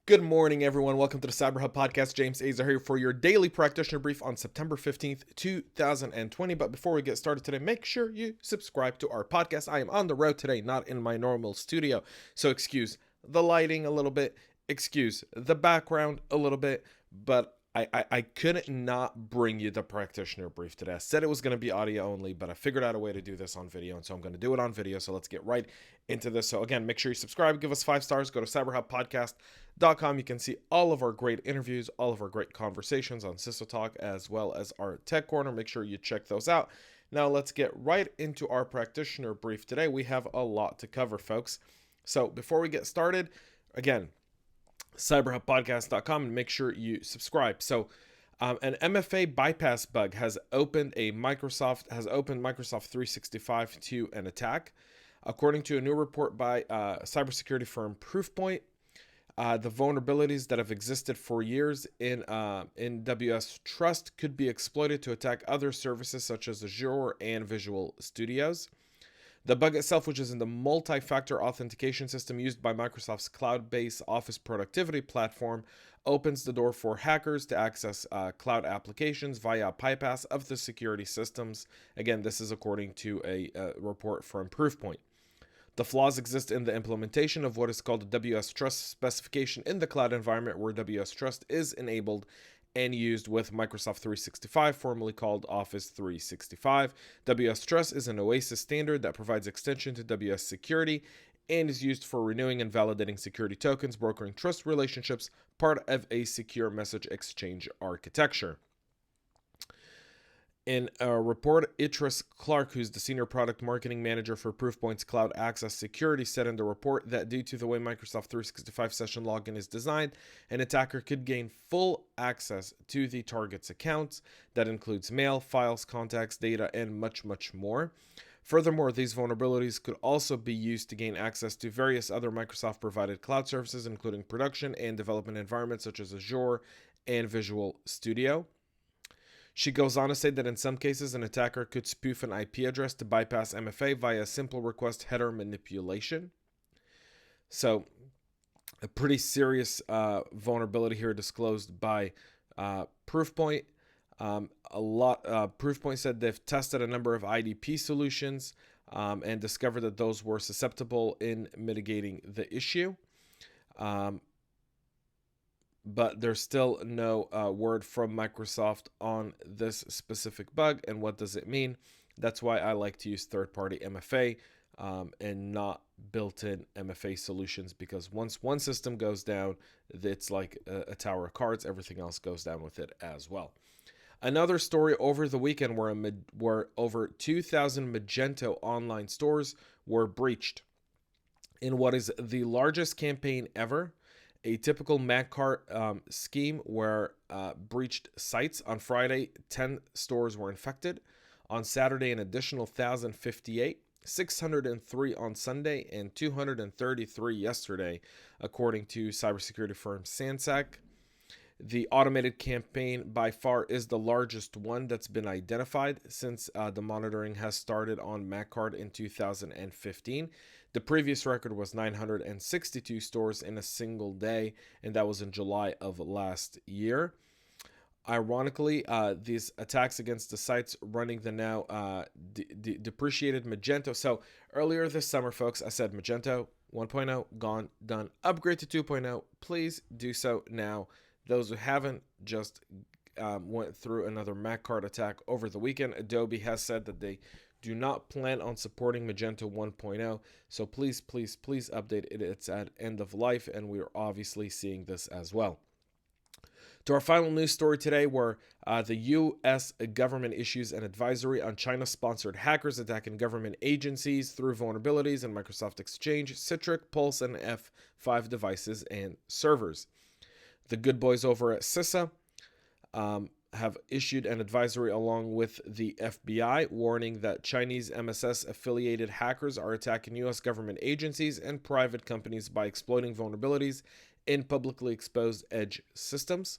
Good morning, everyone. Welcome to the CyberHub podcast. James Azar here for your daily practitioner brief on September 15th, 2020. But before we get started today, make sure you subscribe to our podcast. I am on the road today, not in my normal studio. So excuse the lighting a little bit, excuse the background a little bit, but I couldn't not bring you the practitioner brief today. I said it was going to be audio only, but I figured out a way to do this on video, and so I'm going to do it on video. So let's get right into this. So again, make sure you subscribe, give us 5 stars, go to cyberhubpodcast.com. You can see all of our great interviews, all of our great conversations on CISO Talk, as well as our Tech Corner. Make sure you check those out. Now let's get right into our practitioner brief today. We have a lot to cover, folks. So before we get started, again, cyberhubpodcast.com, and make sure you subscribe. So an MFA bypass bug has opened Microsoft 365 to an attack. According to a new report by cybersecurity firm Proofpoint, the vulnerabilities that have existed for years in WS Trust could be exploited to attack other services such as Azure and Visual Studios. The bug itself, which is in the multi-factor authentication system used by Microsoft's cloud-based office productivity platform, opens the door for hackers to access cloud applications via a bypass of the security systems. Again, this is according to a report from Proofpoint. The flaws exist in the implementation of what is called the WS Trust specification in the cloud environment, where WS Trust is enabled and used with Microsoft 365, formerly called Office 365. WS Trust is an OASIS standard that provides extension to WS Security and is used for renewing and validating security tokens, brokering trust relationships, part of a secure message exchange architecture. In a report, Idris Clark, who's the senior product marketing manager for Proofpoint's Cloud Access Security, said in the report that due to the way Microsoft 365 session login is designed, an attacker could gain full access to the target's accounts. That includes mail, files, contacts, data, and much, much more. Furthermore, these vulnerabilities could also be used to gain access to various other Microsoft-provided cloud services, including production and development environments such as Azure and Visual Studio. She goes on to say that in some cases, an attacker could spoof an IP address to bypass MFA via simple request header manipulation. So, a pretty serious vulnerability here disclosed by Proofpoint. Proofpoint said they've tested a number of IDP solutions and discovered that those were susceptible in mitigating the issue. But there's still no word from Microsoft on this specific bug and what does it mean. That's why I like to use third-party MFA and not built-in MFA solutions, because once one system goes down, it's like a tower of cards. Everything else goes down with it as well. Another story over the weekend where over 2,000 Magento online stores were breached in what is the largest campaign ever. A typical MagCart scheme where breached sites. On Friday, 10 stores were infected. On Saturday, an additional 1,058, 603 on Sunday, and 233 yesterday, according to cybersecurity firm Sansac. The automated campaign by far is the largest one that's been identified since the monitoring has started on MagCart in 2015. The previous record was 962 stores in a single day, and that was in July of last year. Ironically, these attacks against the sites running the now depreciated Magento. So earlier this summer, folks, I said Magento 1.0, gone, done. Upgrade to 2.0. Please do so now. Those who haven't, just went through another MagCart attack over the weekend. Adobe has said that they do not plan on supporting Magento 1.0. So please, please, please update it. It's at end of life, and we're obviously seeing this as well. To our final news story today, where the U.S. government issues an advisory on China-sponsored hackers attacking government agencies through vulnerabilities in Microsoft Exchange, Citrix, Pulse, and F5 devices and servers. The good boys over at CISA have issued an advisory along with the FBI, warning that Chinese MSS-affiliated hackers are attacking U.S. government agencies and private companies by exploiting vulnerabilities in publicly exposed edge systems.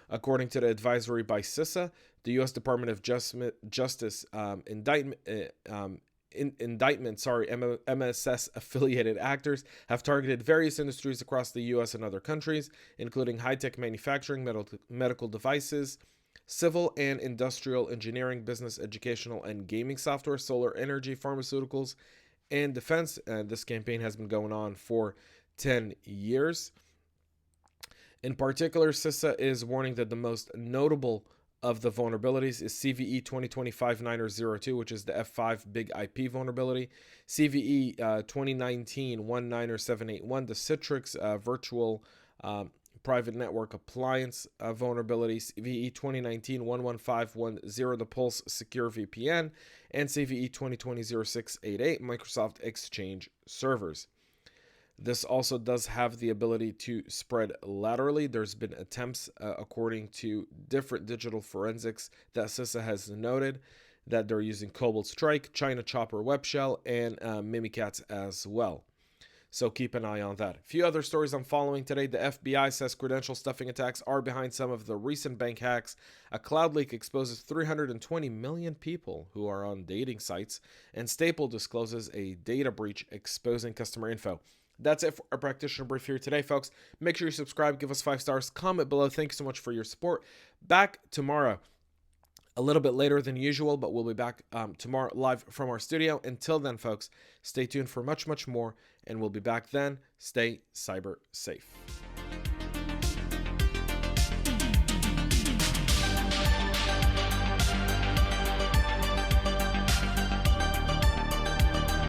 According to the advisory by CISA, the U.S. Department of Justice indictment indictments, MSS affiliated actors have targeted various industries across the US and other countries, including high-tech manufacturing, medical devices, civil and industrial engineering, business, educational, and gaming software, solar energy, pharmaceuticals, and defense. This campaign has been going on for 10 years. In particular, CISA is warning that the most notable of the vulnerabilities is CVE 2025-902, which is the F5 big IP vulnerability, CVE 2019-19781, the Citrix virtual private network appliance vulnerability, CVE 2019-11510, the Pulse Secure VPN, and CVE 2020-0688, Microsoft Exchange servers. This also does have the ability to spread laterally. There's been attempts, according to different digital forensics that CISA has noted, that they're using Cobalt Strike, China Chopper Web Shell, and Mimikatz as well. So keep an eye on that. A few other stories I'm following today. The FBI says credential stuffing attacks are behind some of the recent bank hacks. A cloud leak exposes 320 million people who are on dating sites. And Staple discloses a data breach exposing customer info. That's it for our Practitioner Brief here today, folks. Make sure you subscribe, give us 5 stars, comment below. Thank you so much for your support. Back tomorrow, a little bit later than usual, but we'll be back tomorrow live from our studio. Until then, folks, stay tuned for much, much more, and we'll be back then. Stay cyber safe.